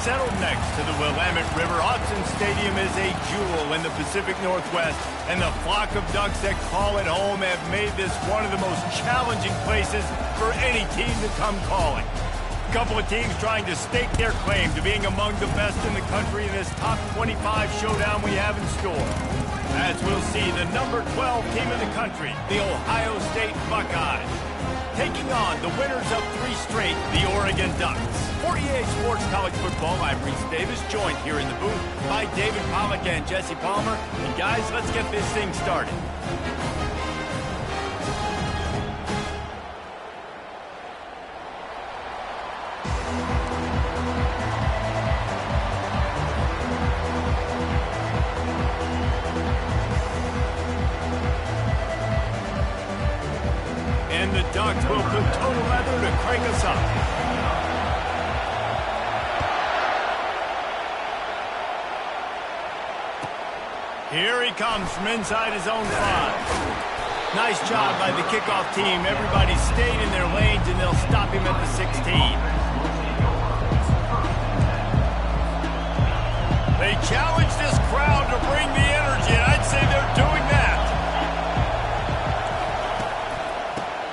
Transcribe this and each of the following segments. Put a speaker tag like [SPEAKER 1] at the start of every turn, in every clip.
[SPEAKER 1] Settled next to the Willamette River, Autzen Stadium is a jewel in the Pacific Northwest, and the flock of Ducks that call it home have made this one of the most challenging places for any team to come calling. A couple of teams trying to stake their claim to being among the best in the country in this top 25 showdown we have in store. As we'll see, the number 12 team in the country, the Ohio State Buckeyes, taking on the winners of 3 straight, the Oregon Ducks. For EA Sports College Football, I'm Reese Davis, joined here in the booth by David Pollack and Jesse Palmer. And guys, let's get this thing started. And the Ducks will put total leather to crank us up. Here he comes from inside his own 5. Nice job by the kickoff team. Everybody stayed in their lanes, and they'll stop him at the 16. They challenge this crowd to bring the energy, and I'd say they're doing that.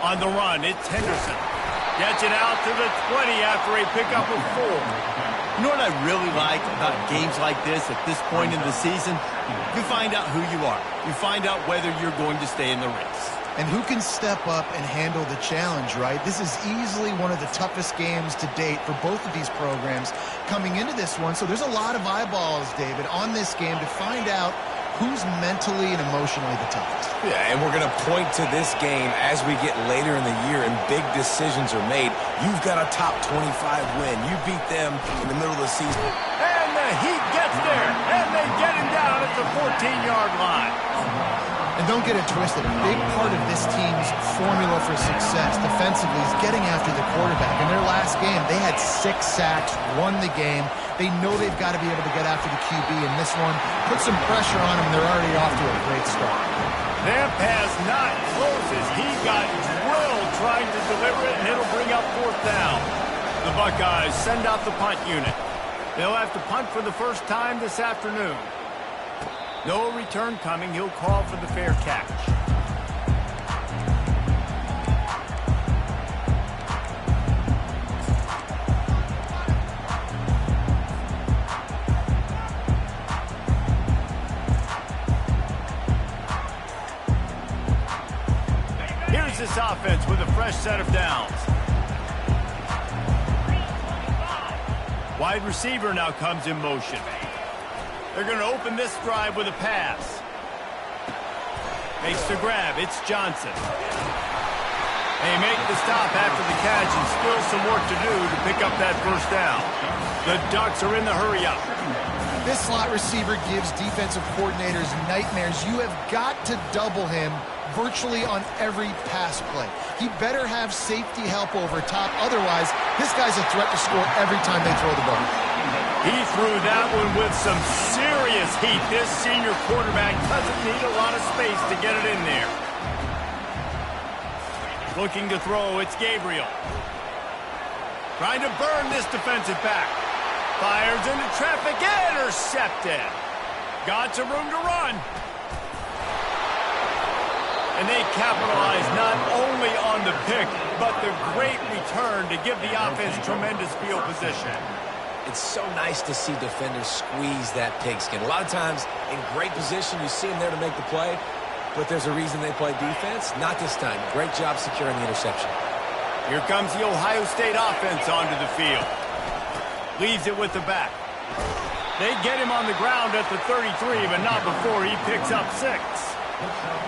[SPEAKER 1] On the run, it's Henderson. Gets it out to the 20 after a pickup of 4.
[SPEAKER 2] You know what I really like about games like this at this point in the season? You find out who you are. You find out whether you're going to stay in the race.
[SPEAKER 3] And who can step up and handle the challenge, right? This is easily one of the toughest games to date for both of these programs coming into this one. So there's a lot of eyeballs, David, on this game to find out who's mentally and emotionally the toughest.
[SPEAKER 4] Yeah, and we're going to point to this game as we get later in the year and big decisions are made. You've got a top 25 win. You beat them in the middle of the season.
[SPEAKER 1] And the Heat gets there, and they get him down at the 14-yard line.
[SPEAKER 3] And don't get it twisted. A big part of this team's formula for success defensively is getting after the quarterback. In their last game, they had 6 sacks, won the game. They know they've got to be able to get after the QB in this one. Put some pressure on him. They're already off to a great start.
[SPEAKER 1] Their pass not close as he got drilled trying to deliver it, and it'll bring up 4th down. The Buckeyes send out the punt unit. They'll have to punt for the first time this afternoon. No return coming. He'll call for the fair catch. Here's this offense with a fresh set of downs. Wide receiver now comes in motion. They're going to open this drive with a pass. Makes the grab. It's Johnson. They make the stop after the catch and still some work to do to pick up that first down. The Ducks are in the hurry-up.
[SPEAKER 3] This slot receiver gives defensive coordinators nightmares. You have got to double him virtually on every pass play. He better have safety help over top. Otherwise, this guy's a threat to score every time they throw the ball.
[SPEAKER 1] He threw that one with some serious heat. This senior quarterback doesn't need a lot of space to get it in there. Looking to throw, it's Gabriel. Trying to burn this defensive back. Fires into traffic, intercepted. Got some room to run. And they capitalize not only on the pick, but the great return to give the offense tremendous field position.
[SPEAKER 4] It's so nice to see defenders squeeze that pigskin. A lot of times, in great position, you see them there to make the play, but there's a reason they play defense. Not this time. Great job securing the interception.
[SPEAKER 1] Here comes the Ohio State offense onto the field. Leaves it with the back. They get him on the ground at the 33, but not before he picks up 6.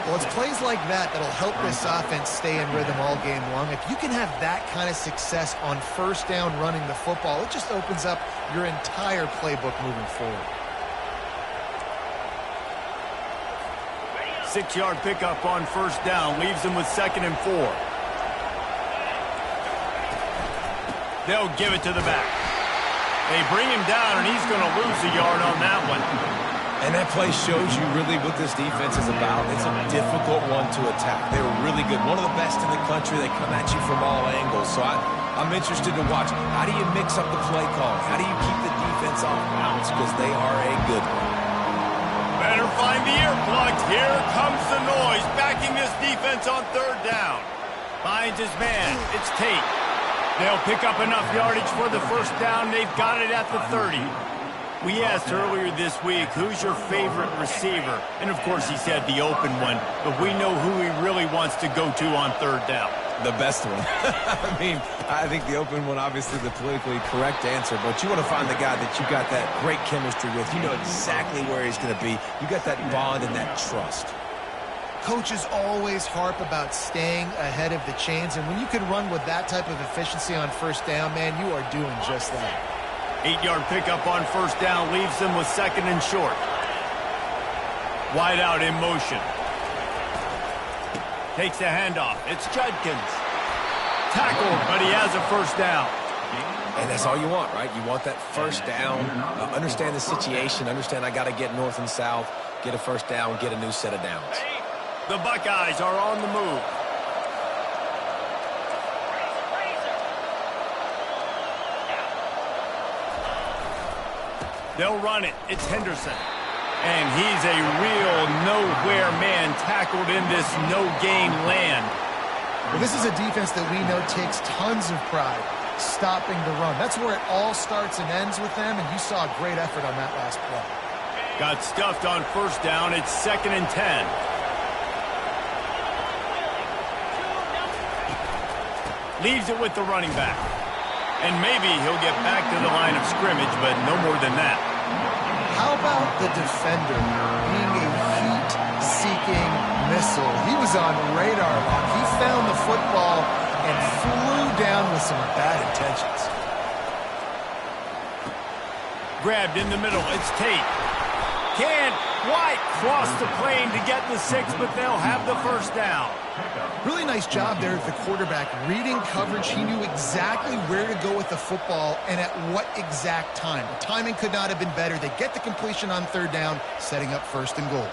[SPEAKER 3] Well, it's plays like that that'll help this offense stay in rhythm all game long. If you can have that kind of success on first down running the football, it just opens up your entire playbook moving forward.
[SPEAKER 1] 6-yard pickup on first down leaves them with 2nd and 4. They'll give it to the back. They bring him down, and he's going to lose a yard on that one.
[SPEAKER 4] And that play shows you really what this defense is about. It's a difficult one to attack. They're really good. One of the best in the country. They come at you from all angles. So I'm interested to watch. How do you mix up the play calling? How do you keep the defense defense off balance because they are a good one.
[SPEAKER 1] Better find the earplugs. Here comes the noise, backing this defense on third down. Finds his man. It's Tate. They'll pick up enough yardage for the first down. They've got it at the 30. We asked earlier this week, who's your favorite receiver? And, of course, he said the open one. But we know who he really wants to go to on third down.
[SPEAKER 4] The best one. I mean, I think the open one, obviously the politically correct answer, but you want to find the guy that you got that great chemistry with. You know exactly where he's going to be. You got that bond and that trust.
[SPEAKER 3] Coaches always harp about staying ahead of the chains, and when you can run with that type of efficiency on first down, man, you are doing just that.
[SPEAKER 1] 8-yard pickup on first down leaves them with second and short. Wide out in motion. Takes the handoff. It's Judkins. Tackled, but he has a first down.
[SPEAKER 4] And that's all you want, right? You want that first down. Understand the situation. Understand I got to get north and south, get a first down, get a new set of downs.
[SPEAKER 1] The Buckeyes are on the move. They'll run it. It's Henderson. And he's a real nowhere man tackled in this no-gain land.
[SPEAKER 3] Well, this is a defense that we know takes tons of pride stopping the run. That's where it all starts and ends with them, and you saw a great effort on that last play.
[SPEAKER 1] Got stuffed on first down. It's second and 10. Leaves it with the running back. And maybe he'll get back to the line of scrimmage, but no more than that.
[SPEAKER 3] How about the defender being a heat-seeking missile? He was on radar lock. He found the football and flew down with some bad intentions.
[SPEAKER 1] Grabbed in the middle. It's Tate. Can't quite cross the plane to get the 6, but they'll have the first down.
[SPEAKER 3] Really nice job there at the quarterback. Reading coverage, he knew exactly where to go with the football and at what exact time. The timing could not have been better. They get the completion on third down, setting up first and goal.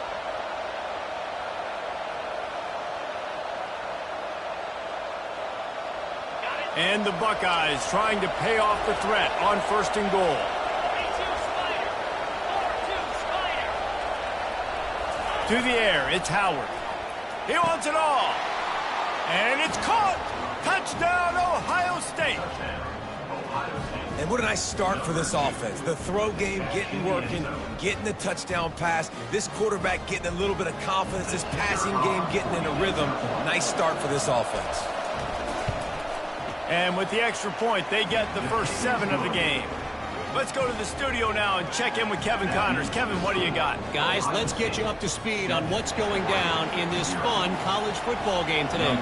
[SPEAKER 1] And the Buckeyes trying to pay off the threat on first and goal. To the air, it's Howard. He wants it all. And it's caught. Touchdown, Ohio State.
[SPEAKER 4] And what a nice start for this offense. The throw game getting working, getting the touchdown pass. This quarterback getting a little bit of confidence. This passing game getting in a rhythm. Nice start for this offense.
[SPEAKER 1] And with the extra point, they get the first 7 of the game. Let's go to the studio now and check in with Kevin Connors. Kevin, what do you got?
[SPEAKER 5] Guys, let's get you up to speed on what's going down in this fun college football game today.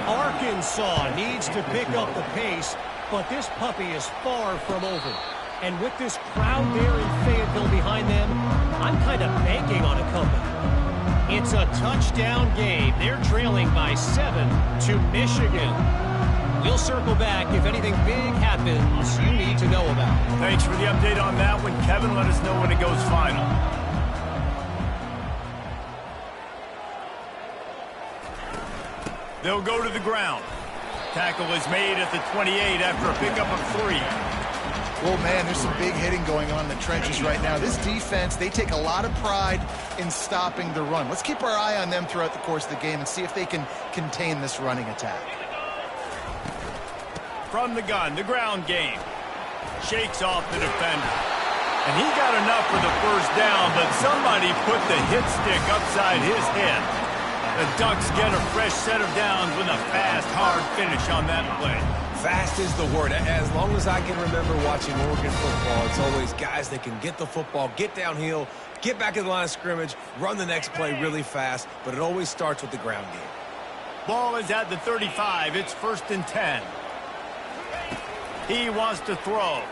[SPEAKER 5] Arkansas needs to pick up the pace, but this puppy is far from over. And with this crowd there in Fayetteville behind them, I'm kind of banking on a comeback. It's a touchdown game. They're trailing by 7 to Michigan. We'll circle back if anything big happens you need to know about.
[SPEAKER 1] Thanks for the update on that one, Kevin. Let us know when it goes final. They'll go to the ground. Tackle is made at the 28 after a pickup of 3.
[SPEAKER 3] Well, man, there's some big hitting going on in the trenches right now. This defense, they take a lot of pride in stopping the run. Let's keep our eye on them throughout the course of the game and see if they can contain this running attack.
[SPEAKER 1] From the gun, the ground game. Shakes off the defender. And he got enough for the first down, but somebody put the hit stick upside his head. The Ducks get a fresh set of downs with a fast, hard finish on that play.
[SPEAKER 4] Fast is the word. As long as I can remember watching Oregon football, it's always guys that can get the football, get downhill, get back in the line of scrimmage, run the next play really fast, but it always starts with the ground game.
[SPEAKER 1] Ball is at the 35. It's first and 10. He wants to throw.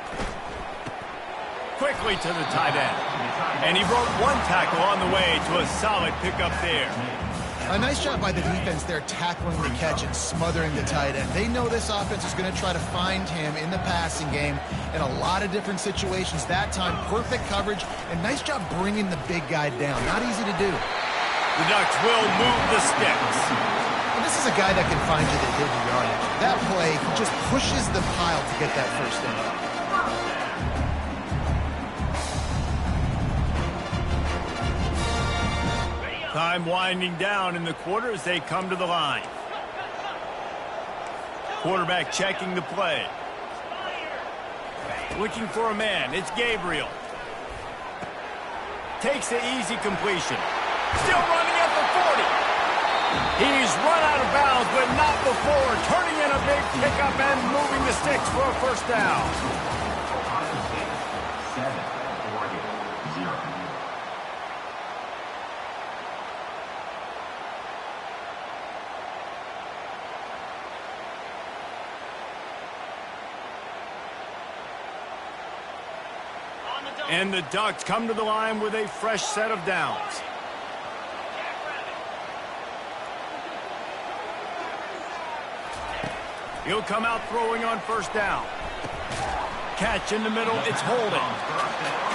[SPEAKER 1] Quickly to the tight end. And he broke one tackle on the way to a solid pickup there.
[SPEAKER 3] A nice job by the defense there tackling the catch and smothering the tight end. They know this offense is going to try to find him in the passing game in a lot of different situations. That time, perfect coverage and nice job bringing the big guy down. Not easy to do.
[SPEAKER 1] The Ducks will move the sticks.
[SPEAKER 3] And this is a guy that can find you the hidden yardage. That play, he just pushes the pile to get that first down.
[SPEAKER 1] Time winding down in the quarter as they come to the line. Quarterback checking the play. Looking for a man. It's Gabriel. Takes the easy completion. Still running at the 40. He's run out of bounds, but not before. Turning in a big pickup and moving the sticks for a first down. And the Ducks come to the line with a fresh set of downs. He'll come out throwing on first down. Catch in the middle, it's holding.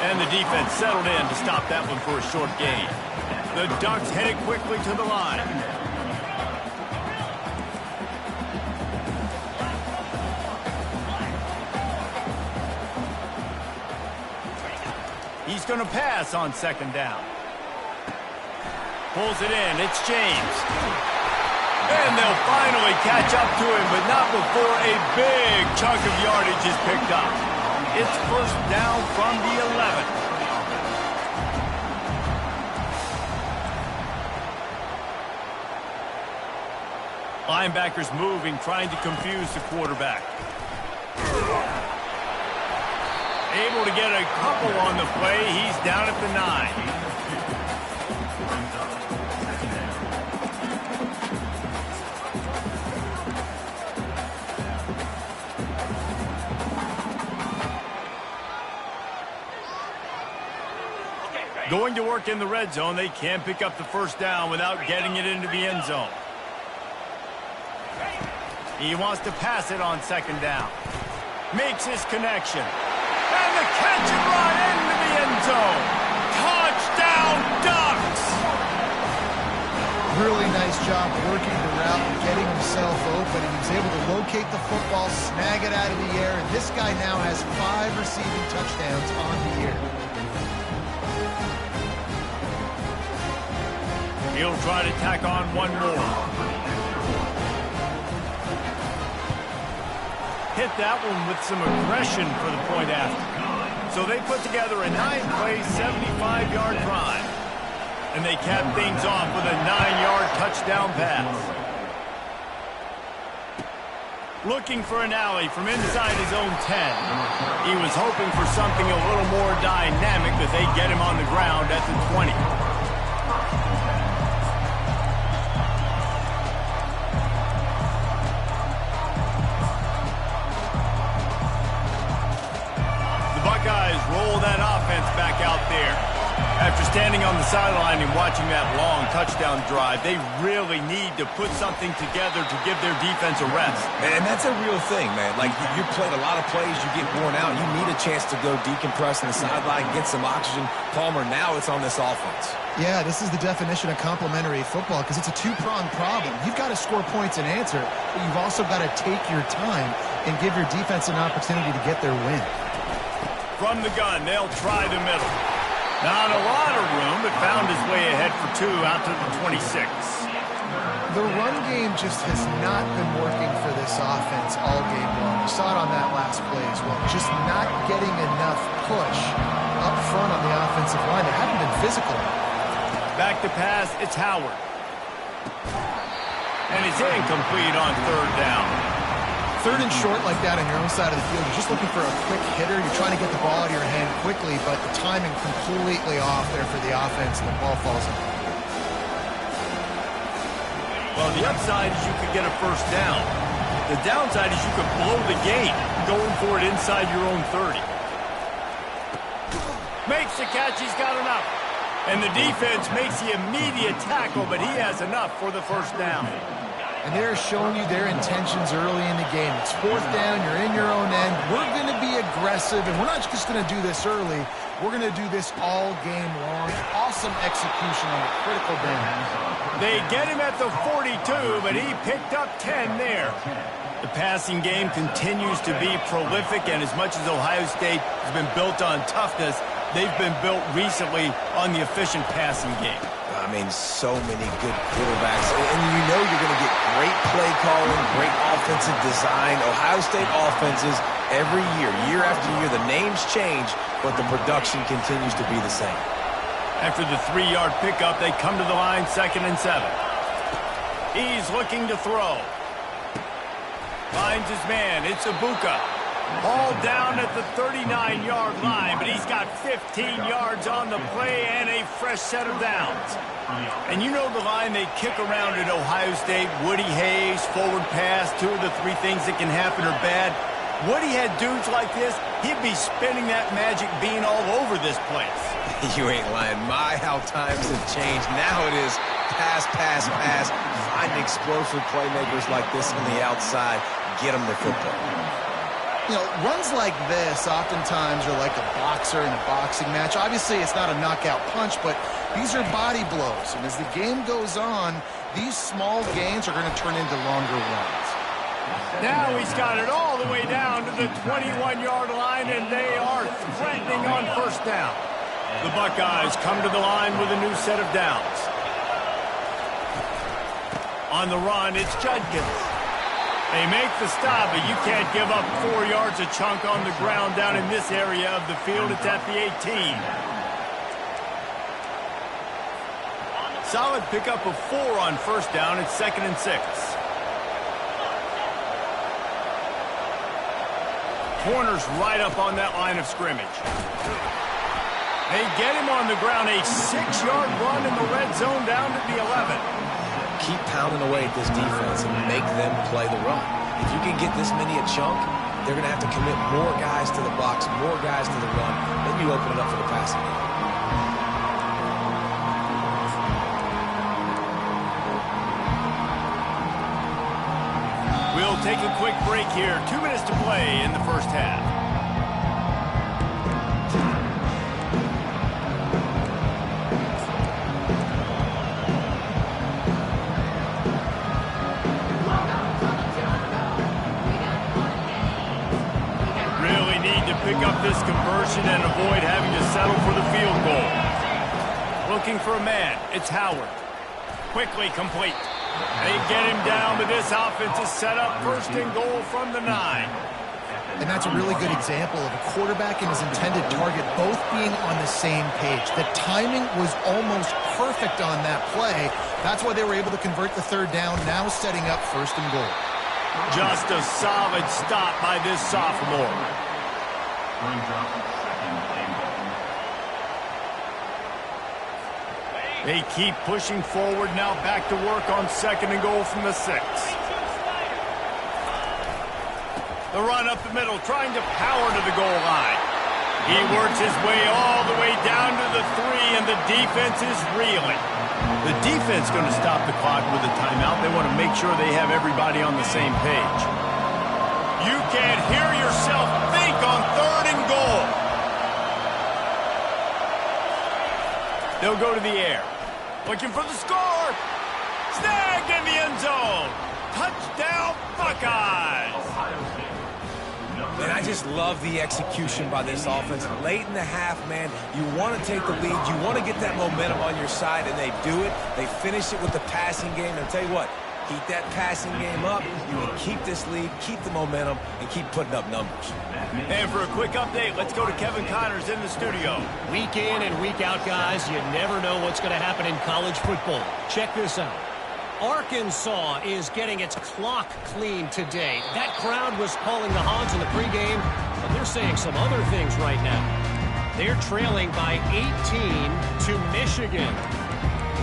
[SPEAKER 1] And the defense settled in to stop that one for a short gain. The Ducks headed quickly to the line. He's going to pass on second down. Pulls it in. It's James. And they'll finally catch up to him, but not before a big chunk of yardage is picked up. It's first down from the 11. Linebackers moving, trying to confuse the quarterback. Able to get a couple on the play. He's down at the 9. Going to work in the red zone. They can't pick up the first down without getting it into the end zone. He wants to pass it on second down. Makes his connection. And the catch and run into the end zone. Touchdown, Ducks!
[SPEAKER 3] Really nice job working the route and getting himself open. And he was able to locate the football, snag it out of the air, and this guy now has 5 receiving touchdowns on the year.
[SPEAKER 1] He'll try to tack on one more. Hit that one with some aggression for the point after. So they put together a 9-play, 75-yard drive. And they cap things off with a 9-yard touchdown pass. Looking for an alley from inside his own 10. He was hoping for something a little more dynamic, but they get him on the ground at the 20. Buckeyes roll that offense back out there. After standing on the sideline and watching that long touchdown drive, they really need to put something together to give their defense a rest.
[SPEAKER 4] And that's a real thing, man. Like, you played a lot of plays, you get worn out. You need a chance to go decompress on the sideline, get some oxygen. Palmer, now it's on this offense.
[SPEAKER 3] Yeah, this is the definition of complementary football because it's a two-pronged problem. You've got to score points and answer, but you've also got to take your time and give your defense an opportunity to get their win.
[SPEAKER 1] From the gun, they'll try the middle. Not a lot of room, but found his way ahead for 2 out to the 26.
[SPEAKER 3] The run game just has not been working for this offense all game long. You saw it on that last play as well. Just not getting enough push up front on the offensive line. They haven't been physical.
[SPEAKER 1] Back to pass, it's Howard. And it's incomplete on third down.
[SPEAKER 3] Third and short like that on your own side of the field, you're just looking for a quick hitter. You're trying to get the ball out of your hand quickly, but the timing completely off there for the offense, and the ball falls in.
[SPEAKER 1] Well, the upside is you could get a first down. The downside is you could blow the game going for it inside your own 30. Makes the catch, he's got enough. And the defense makes the immediate tackle, but he has enough for the first down.
[SPEAKER 3] And they're showing you their intentions early in the game. It's fourth down, you're in your own end. We're going to be aggressive, and we're not just going to do this early. We're going to do this all game long. Awesome execution on the critical down.
[SPEAKER 1] They get him at the 42, but he picked up 10 there. The passing game continues to be prolific, and as much as Ohio State has been built on toughness, they've been built recently on the efficient passing game.
[SPEAKER 4] I mean, so many good quarterbacks. And you know you're going to get great play calling, great offensive design. Ohio State offenses, every year after year, the names change, but the production continues to be the same.
[SPEAKER 1] After the 3-yard pickup, they come to the line, 2nd and 7. He's looking to throw. Finds his man. It's Ibuka. Hauled down at the 39-yard line, but he's got 15 yards on the play and a fresh set of downs. And you know the line they kick around at Ohio State, Woody Hayes, forward pass, 2 of the 3 things that can happen are bad. Woody had dudes like this, he'd be spinning that magic bean all over this place.
[SPEAKER 4] You ain't lying. My, how times have changed. Now it is pass, pass, pass. Find explosive playmakers like this on the outside. Get them the football.
[SPEAKER 3] You know, runs like this oftentimes are like a boxer in a boxing match. Obviously, it's not a knockout punch, but these are body blows. And as the game goes on, these small gains are going to turn into longer runs.
[SPEAKER 1] Now he's got it all the way down to the 21-yard line, and they are threatening on 1st down. The Buckeyes come to the line with a new set of downs. On the run, it's Judkins. They make the stop, but you can't give up 4 yards a chunk on the ground down in this area of the field. It's at the 18. Solid pickup of 4 on 1st down. It's 2nd and 6. Corners right up on that line of scrimmage. They get him on the ground. A 6-yard run in the red zone down to the 11.
[SPEAKER 4] Keep pounding away at this defense and make them play the run. If you can get this many a chunk, they're going to have to commit more guys to the box, more guys to the run. Then you open it up for the passing game.
[SPEAKER 1] We'll take a quick break here. 2 minutes to play in the 1st half. Pick up this conversion and avoid having to settle for the field goal. Looking for a man. It's Howard. Quickly complete. They get him down, but this offense is set up 1st and goal from the 9.
[SPEAKER 3] And that's a really good example of a quarterback and his intended target both being on the same page. The timing was almost perfect on that play. That's why they were able to convert the 3rd down, now setting up 1st and goal.
[SPEAKER 1] Just a solid stop by this sophomore. They keep pushing forward, now back to work on 2nd and goal from the 6. The run up the middle, trying to power to the goal line. He works his way all the way down to the 3, and the defense is reeling. The defense going to stop the clock with a timeout. They want to make sure they have everybody on the same page. You can't hear yourself think on 3rd and goal. They'll go to the air. Looking for the score. Snagged in the end zone. Touchdown, Buckeyes.
[SPEAKER 4] And I just love the execution by this offense. Late in the half, man, you want to take the lead. You want to get that momentum on your side, and they do it. They finish it with the passing game. And I'll tell you what, keep that passing game up. You can keep this lead, keep the momentum, and keep putting up numbers.
[SPEAKER 1] And for a quick update, let's go to Kevin Connors in the studio.
[SPEAKER 5] Week in and week out, guys, you never know what's going to happen in college football. Check this out. Arkansas is getting its clock cleaned today. That crowd was calling the Hogs in the pregame, but they're saying some other things right now. They're trailing by 18 to Michigan.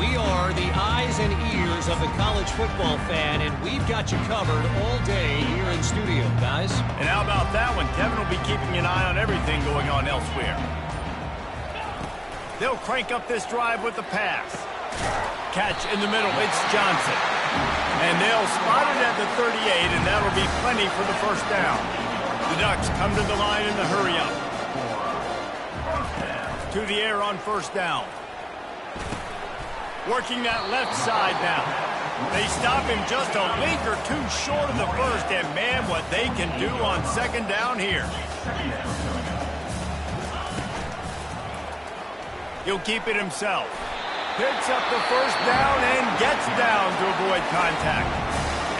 [SPEAKER 5] We are the eyes and ears of the college football fan, and we've got you covered all day here in studio, guys.
[SPEAKER 1] And how about that one? Kevin will be keeping an eye on everything going on elsewhere. They'll crank up this drive with the pass. Catch in the middle, it's Johnson. And they'll spot it at the 38, and that'll be plenty for the 1st down. The Ducks come to the line in the hurry-up. To the air on 1st down. Working that left side now. They stop him just a link or 2 short of the 1st, and man, what they can do on 2nd down here. He'll keep it himself. Picks up the first down and gets down to avoid contact.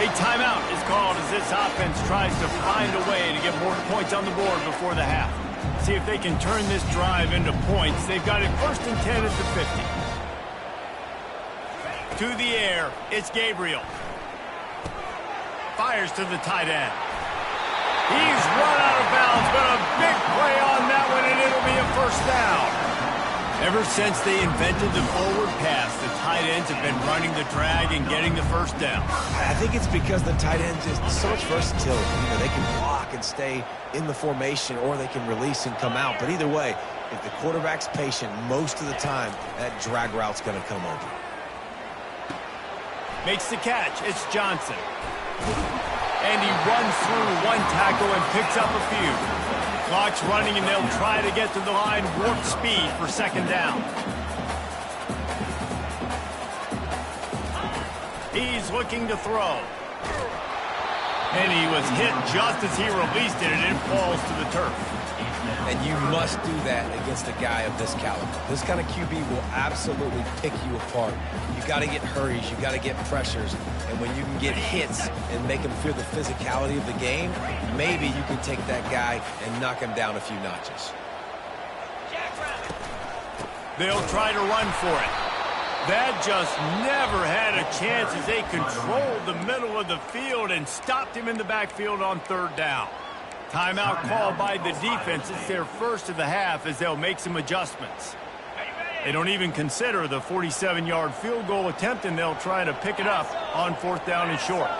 [SPEAKER 1] A timeout is called as this offense tries to find a way to get more points on the board before the half. See if they can turn this drive into points. They've got it 1st and 10 at the 50. To the air, it's Gabriel. Fires to the tight end. He's run out of bounds, but a big play on that one, and it'll be a first down. Ever since they invented the forward pass, the tight ends have been running the drag and getting the first down.
[SPEAKER 4] I think it's because the tight ends is so much versatility. You know, they can block and stay in the formation, or they can release and come out. But either way, if the quarterback's patient most of the time, that drag route's going to come over.
[SPEAKER 1] Makes the catch. It's Johnson. And he runs through one tackle and picks up a few. Clock's running, and they'll try to get to the line warp speed for second down. He's looking to throw. And he was hit just as he released it, and it falls to the turf.
[SPEAKER 4] And you must do that against a guy of this caliber. This kind of QB will absolutely pick you apart. You've got to get hurries. You've got to get pressures. And when you can get hits and make him feel the physicality of the game, maybe you can take that guy and knock him down a few notches.
[SPEAKER 1] They'll try to run for it. That just never had a chance as they controlled the middle of the field and stopped him in the backfield on 3rd down. Timeout called by the defense. It's their first of the half as they'll make some adjustments. They don't even consider the 47-yard field goal attempt, and they'll try to pick it up on 4th down and short.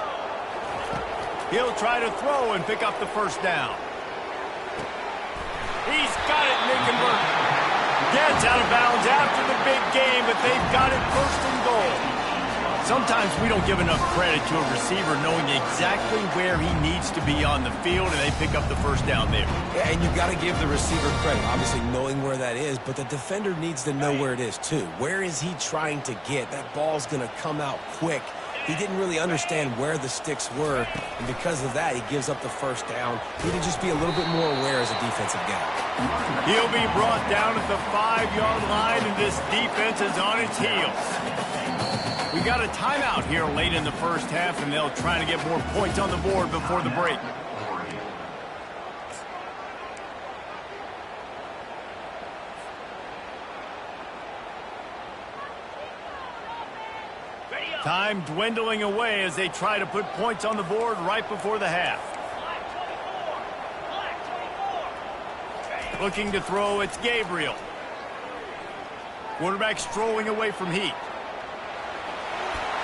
[SPEAKER 1] He'll try to throw and pick up the first down. He's got it, Nickenberg. Gets out of bounds after the big game, but they've got it 1st and goal. Sometimes we don't give enough credit to a receiver knowing exactly where he needs to be on the field, and they pick up the first down there.
[SPEAKER 4] Yeah, and you've got to give the receiver credit, obviously knowing where that is, but the defender needs to know where it is too. Where is he trying to get? That ball's going to come out quick. He didn't really understand where the sticks were, and because of that, he gives up the first down. He need to just be a little bit more aware as a defensive guy.
[SPEAKER 1] He'll be brought down at the 5-yard line, and this defense is on its heels. We got a timeout here late in the first half, and they'll try to get more points on the board before the break. Time dwindling away as they try to put points on the board right before the half. Looking to throw, it's Gabriel. Quarterback strolling away from Heat.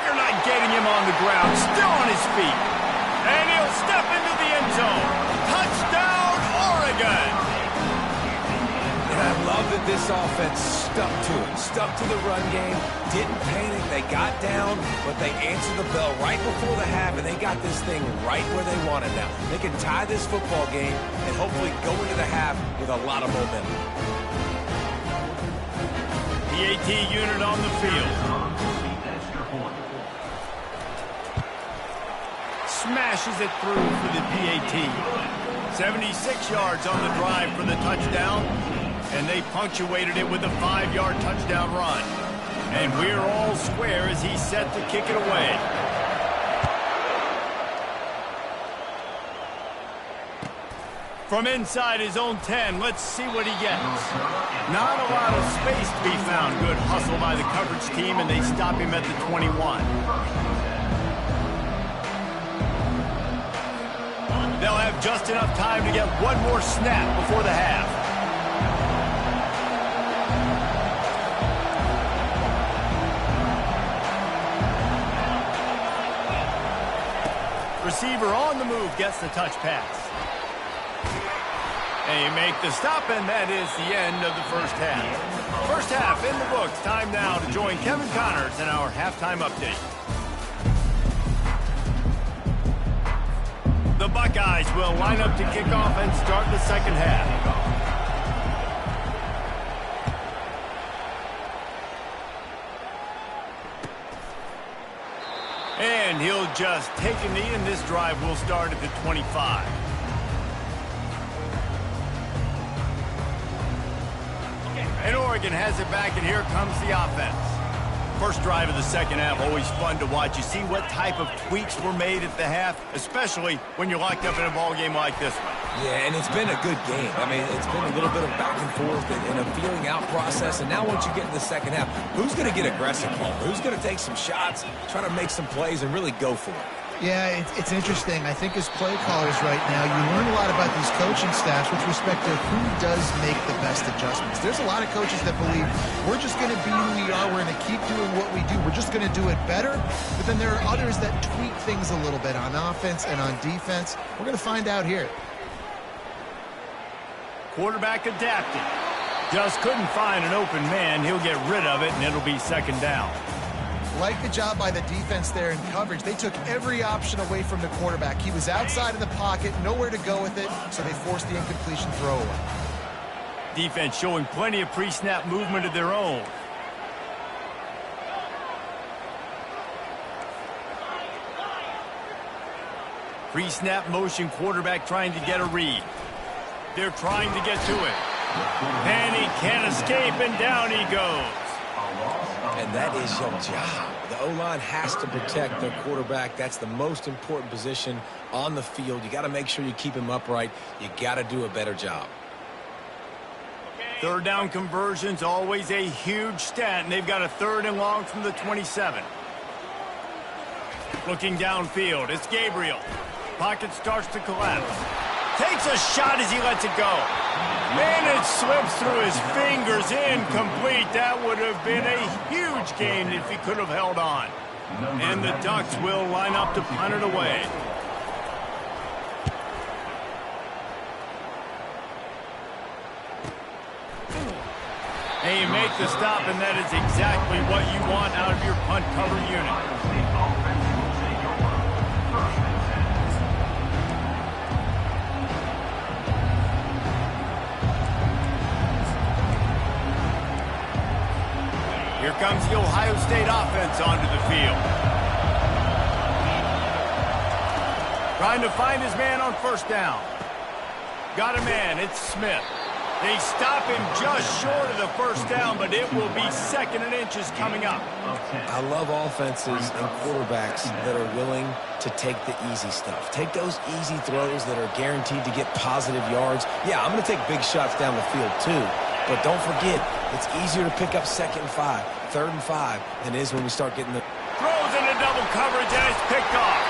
[SPEAKER 1] They're not getting him on the ground, still on his feet. And he'll step into the end zone. Touchdown, Oregon!
[SPEAKER 4] And I love that this offense stuck to it, stuck to the run game, didn't panic, they got down, but they answered the bell right before the half, and they got this thing right where they want it now. They can tie this football game and hopefully go into the half with a lot of momentum.
[SPEAKER 1] PAT unit on the field. Smashes it through for the PAT. 76 yards on the drive for the touchdown, and they punctuated it with a 5-yard touchdown run. And we're all square as he's set to kick it away. From inside his own 10, let's see what he gets. Not a lot of space to be found. Good hustle by the coverage team, and they stop him at the 21. They'll have just enough time to get one more snap before the half. Receiver on the move gets the touch pass. They make the stop, and that is the end of the first half. First half in the books. Time now to join Kevin Connors in our halftime update. The Buckeyes will line up to kick off and start the second half. And he'll just take a knee, and this drive will start at the 25. And Oregon has it back, and here comes the offense. First drive of the second half, always fun to watch. You see what type of tweaks were made at the half, especially when you're locked up in a ball game like this one.
[SPEAKER 4] Yeah, and it's been a good game. I mean, it's been a little bit of back and forth and a feeling out process. And now once you get in the second half, who's going to get aggressive here? Who's going to take some shots, try to make some plays, and really go for it?
[SPEAKER 3] Yeah, it's interesting. I think as play callers right now, you learn a lot about these coaching staffs with respect to who does make the best adjustments. There's a lot of coaches that believe we're just going to be who we are. We're going to keep doing what we do. We're just going to do it better. But then there are others that tweak things a little bit on offense and on defense. We're going to find out here.
[SPEAKER 1] Quarterback adapted. Just couldn't find an open man. He'll get rid of it, and it'll be second down.
[SPEAKER 3] Like the job by the defense there in coverage. They took every option away from the quarterback. He was outside of the pocket, nowhere to go with it, so they forced the incompletion throwaway.
[SPEAKER 1] Defense showing plenty of pre-snap movement of their own. Pre-snap motion, quarterback trying to get a read. They're trying to get to it. And he can't escape, and down he goes.
[SPEAKER 4] And that is your job. The O-line has to protect their quarterback. That's the most important position on the field. You got to make sure you keep him upright. You got to do a better job.
[SPEAKER 1] Third down conversions, always a huge stat, and they've got a 3rd and long from the 27. Looking downfield, it's Gabriel. Pocket starts to collapse. Takes a shot as he lets it go. And it slips through his fingers, incomplete. That would have been a huge gain if he could have held on. And the Ducks will line up to punt it away. And you make the stop, and that is exactly what you want out of your punt cover unit. Here comes the Ohio State offense onto the field. Trying to find his man on first down. Got a man, it's Smith. They stop him just short of the first down, but it will be 2nd and inches coming up.
[SPEAKER 4] I love offenses and quarterbacks that are willing to take the easy stuff. Take those easy throws that are guaranteed to get positive yards. Yeah, I'm going to take big shots down the field too. But don't forget, it's easier to pick up 2nd and 5, 3rd and 5 than it is when we start getting the...
[SPEAKER 1] Throws into double coverage, and it's picked off.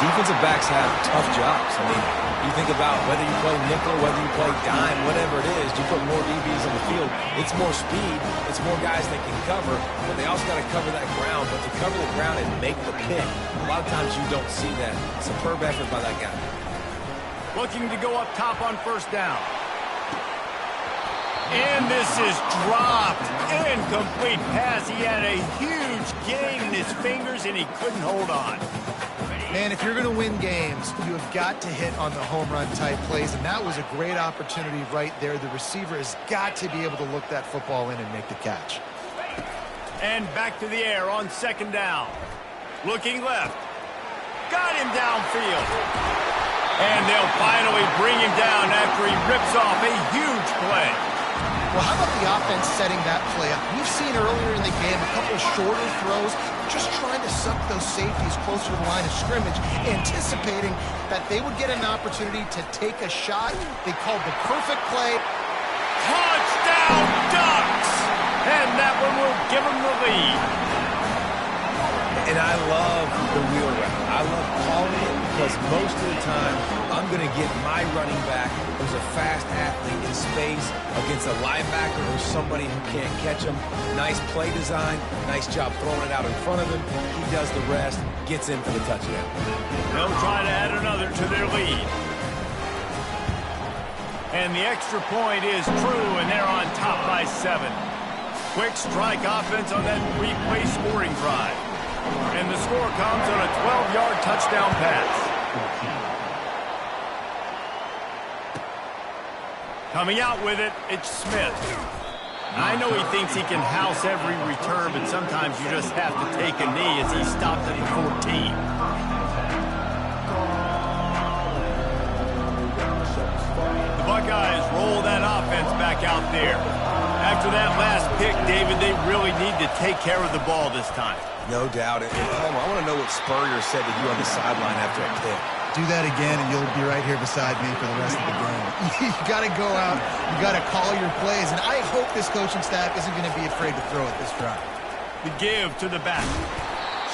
[SPEAKER 4] Defensive backs have tough jobs. I mean, you think about whether you play nickel, whether you play dime, whatever it is, you put more DBs on the field. It's more speed. It's more guys that can cover, but they also got to cover that ground. But to cover the ground and make the pick, a lot of times you don't see that. Superb effort by that guy.
[SPEAKER 1] Looking to go up top on first down. And this is dropped. Incomplete pass. He had a huge gain in his fingers, and he couldn't hold on.
[SPEAKER 3] Man, if you're going to win games, you have got to hit on the home run type plays, and that was a great opportunity right there. The receiver has got to be able to look that football in and make the catch.
[SPEAKER 1] And back to the air on 2nd down. Looking left. Got him downfield. And they'll finally bring him down after he rips off a huge play.
[SPEAKER 3] Well, how about the offense setting that play up? We've seen earlier in the game a couple of shorter throws, just trying to suck those safeties closer to the line of scrimmage, anticipating that they would get an opportunity to take a shot. They called the perfect play.
[SPEAKER 1] Touchdown, Ducks! And that one will give them the lead.
[SPEAKER 4] And I love the wheel route. I love calling it because most of the time I'm going to get my running back who's a fast athlete in space against a linebacker or somebody who can't catch him. Nice play design, nice job throwing it out in front of him. He does the rest, gets in for the touchdown.
[SPEAKER 1] They'll try to add another to their lead. And the extra point is true, and they're on top by 7. Quick strike offense on that 3-play scoring drive. And the score comes on a 12-yard touchdown pass. Coming out with it, it's Smith. I know he thinks he can house every return, but sometimes you just have to take a knee as he stopped at the 14. The Buckeyes roll that offense back out there. After that last pick, David, they really need to take care of the ball this time.
[SPEAKER 4] No doubt. And Homer, I want to know what Spurrier said to you on the sideline after a pick.
[SPEAKER 3] Do that again, and you'll be right here beside me for the rest of the game. You got to go out. You got to call your plays, and I hope this coaching staff isn't going to be afraid to throw it this drive.
[SPEAKER 1] The give to the back.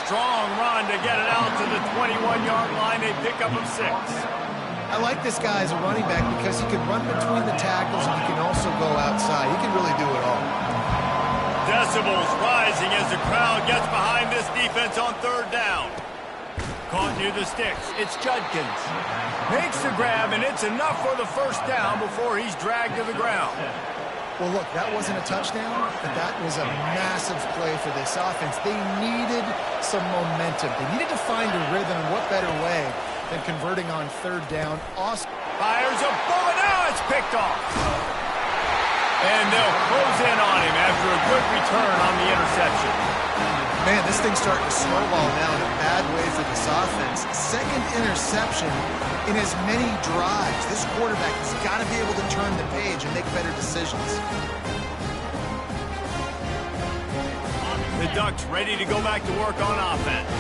[SPEAKER 1] Strong run to get it out to the 21-yard line. They pick up of 6.
[SPEAKER 3] I like this guy as a running back because he can run between the tackles, and he can also go outside. He can really do it all.
[SPEAKER 1] Decibels rising as the crowd gets behind this defense on 3rd down. Caught near the sticks. It's Judkins. Makes the grab, and it's enough for the 1st down before he's dragged to the ground.
[SPEAKER 3] Well, look, that wasn't a touchdown, but that was a massive play for this offense. They needed some momentum. They needed to find a rhythm, and what better way than converting on 3rd down. Austin
[SPEAKER 1] fires a bullet. Now it's picked off. And they'll close in on him after a good return on the interception.
[SPEAKER 3] Man, this thing's starting to snowball now in a bad way for this offense. 2nd interception in as many drives. This quarterback has got to be able to turn the page and make better decisions.
[SPEAKER 1] The Ducks ready to go back to work on offense.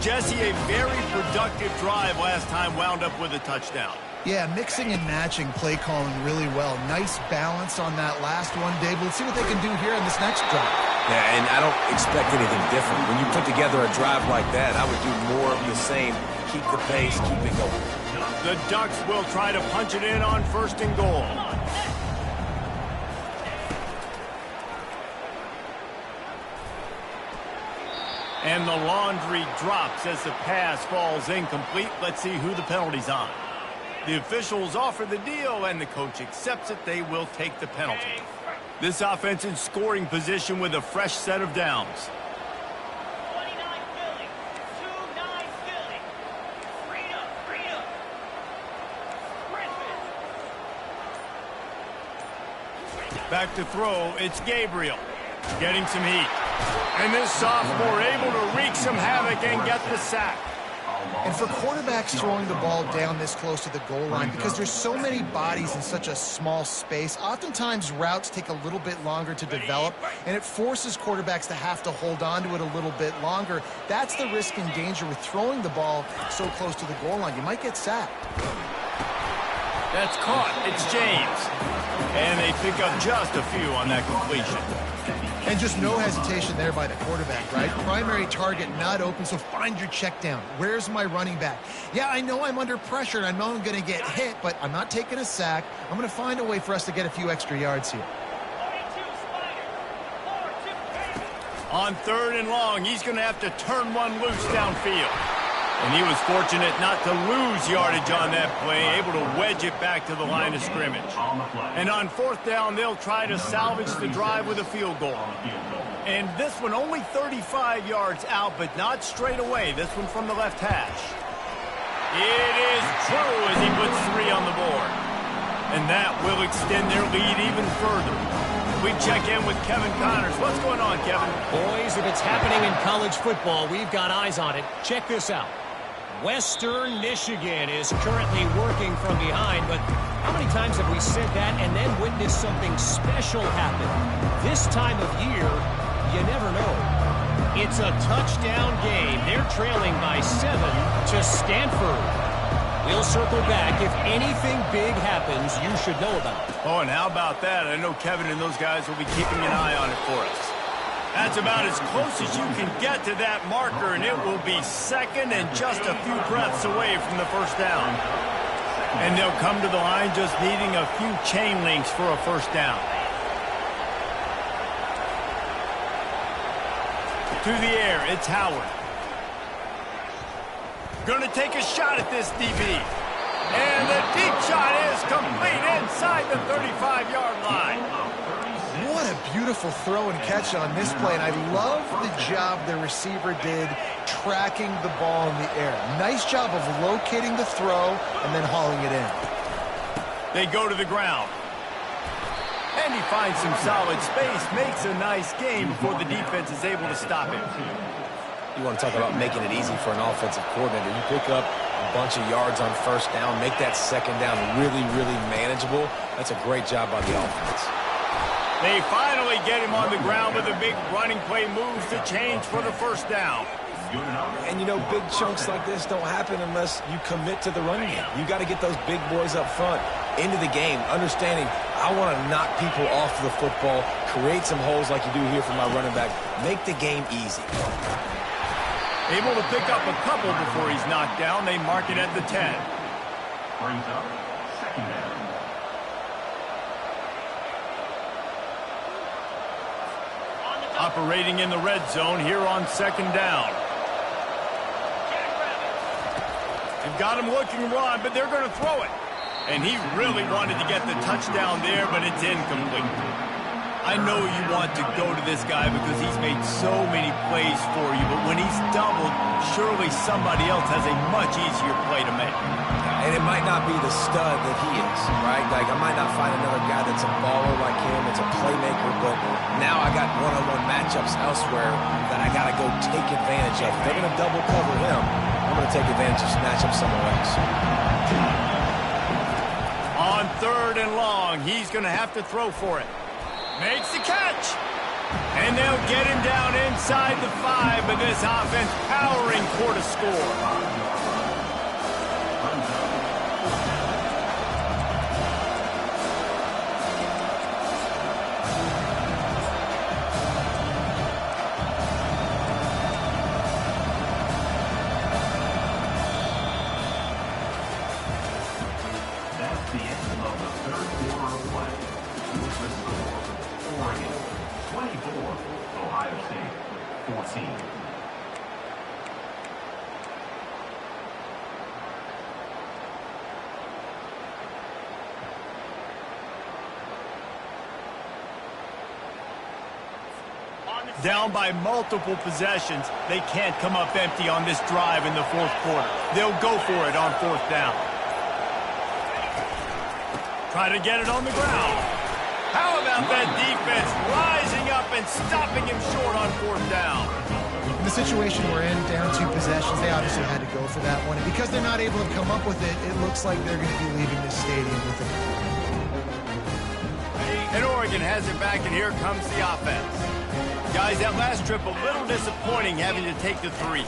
[SPEAKER 1] Jesse, a very productive drive last time wound up with a touchdown.
[SPEAKER 3] Yeah, mixing and matching play calling really well. Nice balance on that last one, Dave. Let's see what they can do here in this next drive.
[SPEAKER 4] Yeah, and I don't expect anything different. When you put together a drive like that, I would do more of the same. Keep the pace, keep it going.
[SPEAKER 1] The Ducks will try to punch it in on 1st and goal. And the laundry drops as the pass falls incomplete. Let's see who the penalty's on. The officials offer the deal, and the coach accepts it. They will take the penalty. This offense in scoring position with a fresh set of downs.
[SPEAKER 6] 29 Philly, 2-9 Philly. Freedom.
[SPEAKER 1] Back to throw, it's Gabriel. Getting some heat. And this sophomore able to wreak some havoc and get the sack.
[SPEAKER 3] And for quarterbacks throwing the ball down this close to the goal line, because there's so many bodies in such a small space, oftentimes routes take a little bit longer to develop, and it forces quarterbacks to have to hold on to it a little bit longer. That's the risk and danger with throwing the ball so close to the goal line. You might get sacked.
[SPEAKER 1] That's caught. It's James. And they pick up just a few on that completion.
[SPEAKER 3] And just no hesitation there by the quarterback, right? Primary target not open, so find your check down. Where's my running back? Yeah, I know I'm under pressure, and I know I'm going to get hit, but I'm not taking a sack. I'm going to find a way for us to get a few extra yards here.
[SPEAKER 1] On 3rd and long, he's going to have to turn one loose downfield. And he was fortunate not to lose yardage on that play, able to wedge it back to the line of scrimmage. And on 4th down, they'll try to salvage the drive with a field goal. And this one only 35 yards out, but not straight away. This one from the left hash. It is true as he puts 3 on the board. And that will extend their lead even further. We check in with Kevin Connors. What's going on, Kevin?
[SPEAKER 5] Boys, if it's happening in college football, we've got eyes on it. Check this out. Western Michigan is currently working from behind, but how many times have we said that and then witnessed something special happen? This time of year, you never know. It's a touchdown game. They're trailing by 7 to Stanford. We'll circle back. If anything big happens, you should know about it.
[SPEAKER 1] Oh, and how about that? I know Kevin and those guys will be keeping an eye on it for us. That's about as close as you can get to that marker, and it will be 2nd and just a few breaths away from the 1st down. And they'll come to the line just needing a few chain links for a 1st down. To the air, it's Howard. Going to take a shot at this DB. And the deep shot is complete inside the 35-yard line.
[SPEAKER 3] What a beautiful throw and catch on this play, and I love the job the receiver did tracking the ball in the air. Nice job of locating the throw and then hauling it in.
[SPEAKER 1] They go to the ground. And he finds some solid space, makes a nice game before the defense is able to stop him.
[SPEAKER 4] You want to talk about making it easy for an offensive coordinator. You pick up a bunch of yards on 1st down, make that 2nd down really, really manageable. That's a great job by the offense.
[SPEAKER 1] They finally get him on the ground with a big running play moves to change for the first down.
[SPEAKER 4] And, you know, big chunks like this don't happen unless you commit to the running game. You got to get those big boys up front into the game, understanding I want to knock people off the football, create some holes like you do here for my running back, make the game easy.
[SPEAKER 1] Able to pick up a couple before he's knocked down. They mark it at the 10.
[SPEAKER 7] Brings up second down.
[SPEAKER 1] Operating in the red zone here on second down. They've got him looking to run, but they're going to throw it. And he really wanted to get the touchdown there, but it's incomplete. I know you want to go to this guy because he's made so many plays for you, but when he's doubled, surely somebody else has a much easier play to make.
[SPEAKER 4] And it might not be the stud that he is, right? Like, I might not find another guy that's a baller like him, that's a playmaker, but now I got one-on-one matchups elsewhere that I got to go take advantage of. If they're going to double cover him, I'm going to take advantage of matchup somewhere else.
[SPEAKER 1] On third and long, he's going to have to throw for it. Makes the catch. And they'll get him down inside the 5, but this offense powering for the score.
[SPEAKER 7] That's the end of the third quarter of play. With the score, Oregon 24, Ohio State 14.
[SPEAKER 1] Down by multiple possessions, they can't come up empty on this drive in the fourth quarter. They'll go for it on fourth down. Try to get it on the ground. How about that defense rising up and stopping him short on fourth down?
[SPEAKER 3] In the situation we're in, down 2 possessions, they obviously had to go for that one. And because they're not able to come up with it, it looks like they're going to be leaving this stadium with it.
[SPEAKER 1] And Oregon has it back, and here comes the offense. Guys, that last trip a little disappointing having to take the 3.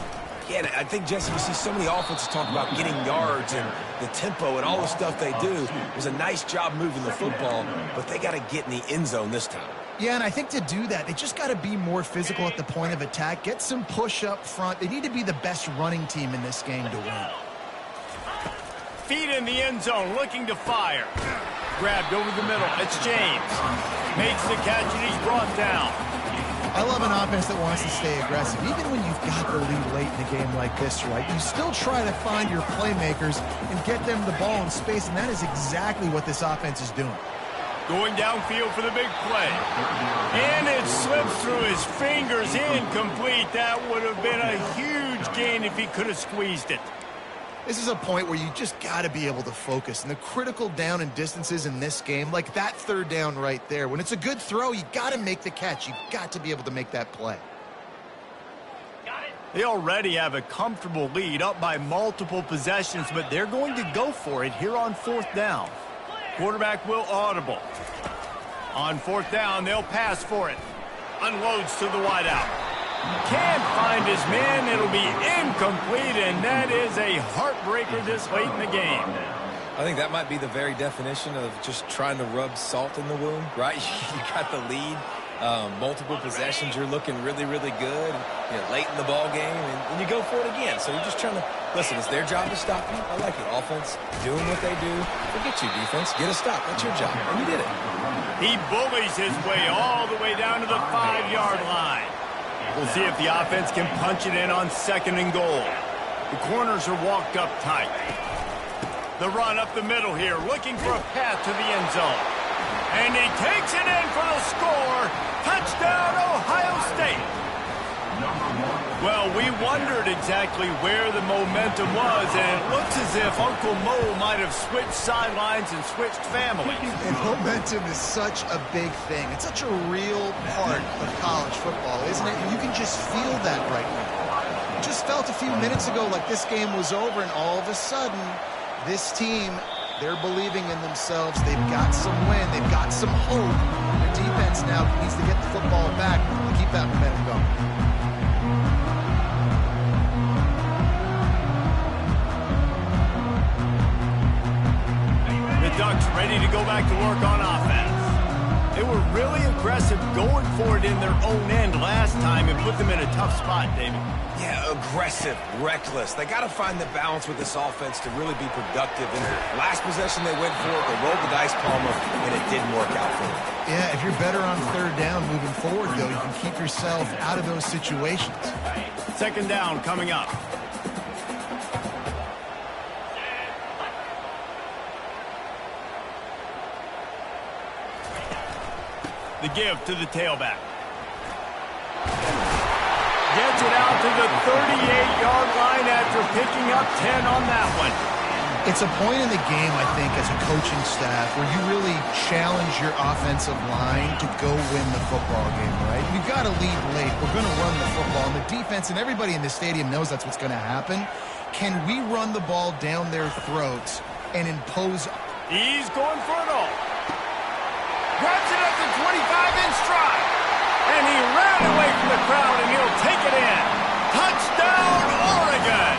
[SPEAKER 4] Yeah, I think, Jesse, you see so many offenses talk about getting yards and the tempo and all the stuff they do. It was a nice job moving the football, but they got to get in the end zone this time.
[SPEAKER 3] Yeah, and I think to do that, they just got to be more physical at the point of attack, get some push up front. They need to be the best running team in this game to win.
[SPEAKER 1] Feet in the end zone, looking to fire. Grabbed over the middle. It's James. Makes the catch, and he's brought down.
[SPEAKER 3] I love an offense that wants to stay aggressive. Even when you've got the lead late in a game like this, right, you still try to find your playmakers and get them the ball in space, and that is exactly what this offense is doing.
[SPEAKER 1] Going downfield for the big play. And it slips through his fingers, incomplete. That would have been a huge gain if he could have squeezed it.
[SPEAKER 3] This is a point where you just got to be able to focus. And the critical down and distances in this game, like that third down right there, when it's a good throw, you got to make the catch. You've got to be able to make that play.
[SPEAKER 1] They already have a comfortable lead up by multiple possessions, but they're going to go for it here on fourth down. Quarterback will audible. On fourth down, they'll pass for it. Unloads to the wideout. Can't find his man. It'll be incomplete, and that is a heartbreaker this late in the game.
[SPEAKER 4] I think that might be the very definition of just trying to rub salt in the wound, right? You got the lead, multiple possessions, you're looking really, really good, late in the ball game, and you go for it again. So you're just trying to, listen, it's their job to stop you. I like it. Offense, doing what they do. Forget you, defense. Get a stop. That's your job, and you did it.
[SPEAKER 1] He bullies his way all the way down to the 5-yard line. We'll see if the offense can punch it in on second and goal. The corners are walked up tight. The run up the middle here, looking for a path to the end zone. And he takes it in for the score. Touchdown, Ohio State. Well, we wondered exactly where the momentum was, and it looks as if Uncle Mo might have switched sidelines and switched families.
[SPEAKER 3] And momentum is such a big thing. It's such a real part of college football, isn't it? And you can just feel that right now. It just felt a few minutes ago like this game was over, and all of a sudden, this team They're believing in themselves. They've got some wind. They've got some hope. Their defense now needs to get the football back and keep that momentum going.
[SPEAKER 1] The Ducks ready to go back to work on offense. They were really aggressive going for it in their own end last time and put them in a tough spot, David.
[SPEAKER 4] Yeah, aggressive, reckless. They got to find the balance with this offense to really be productive. And last possession they went for it, they rolled the dice, Palmer, and it didn't work out for them.
[SPEAKER 3] Yeah, if you're better on third down moving forward, though, you can keep yourself out of those situations.
[SPEAKER 1] Second down coming up. The give to the tailback. Gets it out to the 38-yard line after picking up 10 on that one.
[SPEAKER 3] It's a point in the game, I think, as a coaching staff where you really challenge your offensive line to go win the football game, right? We've got to lead late. We're going to run the football. And the defense and everybody in the stadium knows that's what's going to happen. Can we run the ball down their throats and impose?
[SPEAKER 1] He's going for it all. Grabs it at the 25-inch stride. And he ran away from the crowd, and he'll take it in. Touchdown, Oregon!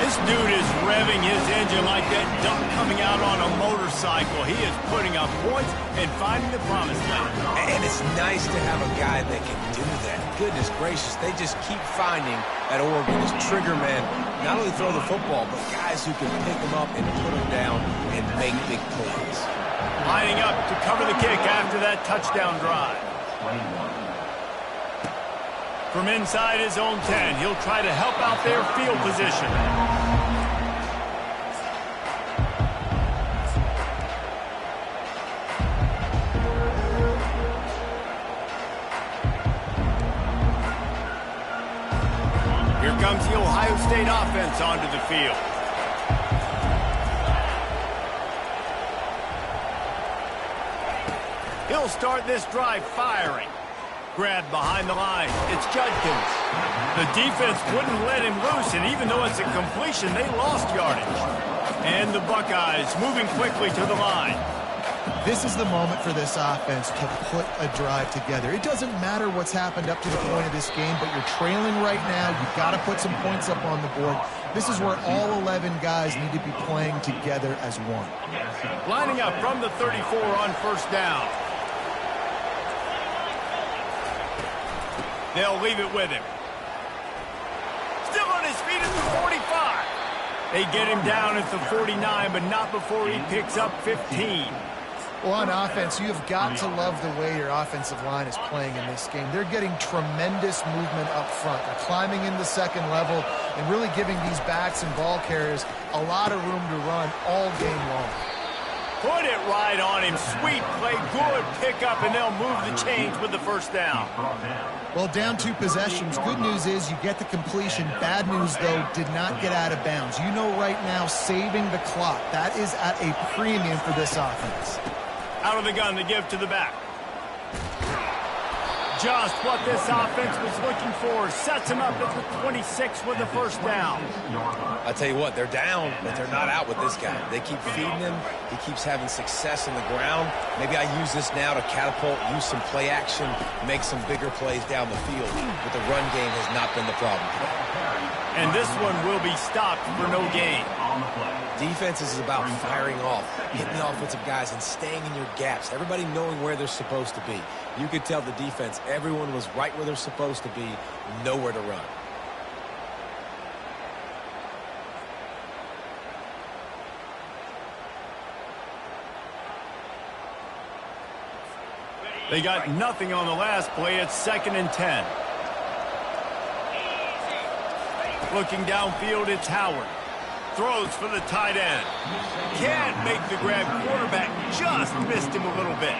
[SPEAKER 1] This dude is revving his engine like that duck coming out on a motorcycle. He is putting up points and finding the promised land.
[SPEAKER 4] And it's nice to have a guy that can do that. Goodness gracious, they just keep finding at Oregon as trigger men, not only throw the football, but guys who can pick them up and put them down and make big plays.
[SPEAKER 1] Lining up to cover the kick after that touchdown drive. From inside his own 10, he'll try to help out their field position. Here comes the Ohio State offense onto the field. He'll start this drive firing. Grabbed behind the line. It's Judkins. The defense wouldn't let him loose, and even though it's a completion, they lost yardage. And the Buckeyes moving quickly to the line.
[SPEAKER 3] This is the moment for this offense to put a drive together. It doesn't matter what's happened up to the point of this game, but you're trailing right now. You've got to put some points up on the board. This is where all 11 guys need to be playing together as one.
[SPEAKER 1] Lining up from the 34 on first down. They'll leave it with him. Still on his feet at the 45. They get him down at the 49, but not before he picks up 15.
[SPEAKER 3] Well, on offense, you have got to love the way your offensive line is playing in this game. They're getting tremendous movement up front. They're climbing in the second level and really giving these backs and ball carriers a lot of room to run all game long.
[SPEAKER 1] Put it right on him. Sweet play, good pickup, and they'll move the chains with the first down.
[SPEAKER 3] Well, down 2 possessions. Good news is you get the completion. Bad news, though, did not get out of bounds. You know right now, saving the clock. That is at a premium for this offense.
[SPEAKER 1] Out of the gun, the give to the back. Just what this offense was looking for. Sets him up at the 26 with the first down.
[SPEAKER 4] I tell you what, they're down, but they're not out with this guy. They keep feeding him. He keeps having success on the ground. Maybe I use this now to catapult, use some play action, make some bigger plays down the field. But the run game has not been the problem today.
[SPEAKER 1] And this one will be stopped for no gain.
[SPEAKER 4] Defense is about firing off, hitting the offensive guys, and staying in your gaps. Everybody knowing where they're supposed to be. You could tell the defense, everyone was right where they're supposed to be, nowhere to run.
[SPEAKER 1] They got nothing on the last play. It's 2nd and 10. Looking downfield, it's Howard. Throws for the tight end. Can't make the grab. Quarterback just missed him a little bit.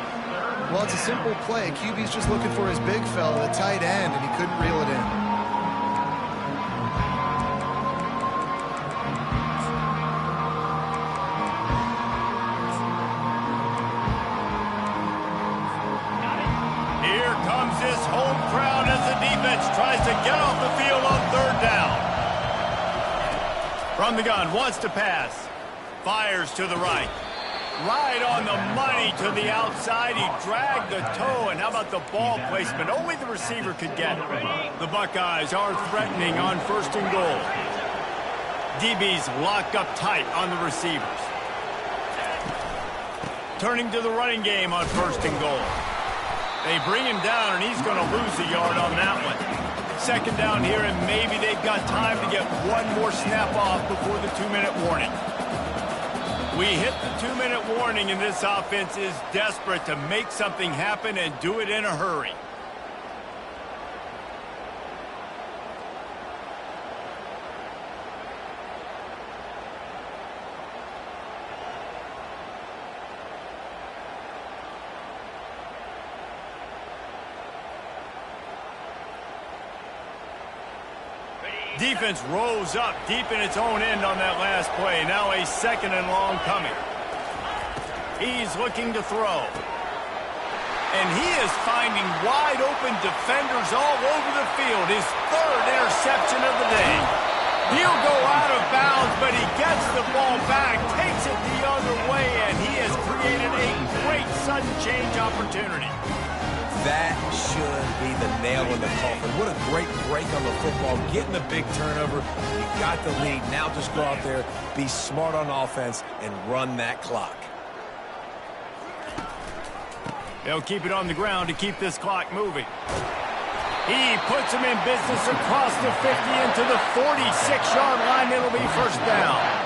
[SPEAKER 3] Well, it's a simple play. QB's just looking for his big fella, the tight end, and he couldn't reel it in.
[SPEAKER 1] Here comes this home crowd as the defense tries to get off the field on third down. From the gun, wants to pass. Fires to the right. Right on the money to the outside. He dragged the toe, and how about the ball placement? Only the receiver could get it. The Buckeyes are threatening on 1st and goal. DBs lock up tight on the receivers. Turning to the running game on 1st and goal. They bring him down, and he's going to lose a yard on that one. 2nd down here, and maybe they've got time to get one more snap off before the 2-minute warning. We hit the 2-minute warning, and this offense is desperate to make something happen and do it in a hurry. Defense rose up deep in its own end on that last play. Now a 2nd and long coming. He's looking to throw. And he is finding wide open defenders all over the field. His 3rd interception of the day. He'll go out of bounds, but he gets the ball back, takes it the other way, and he has created a great sudden change opportunity.
[SPEAKER 4] That should be the nail in the coffin. What a great break on the football. Getting the big turnover. You got the lead. Now just go out there, be smart on offense, and run that clock.
[SPEAKER 1] They'll keep it on the ground to keep this clock moving. He puts him in business across the 50 into the 46-yard line. It'll be 1st down.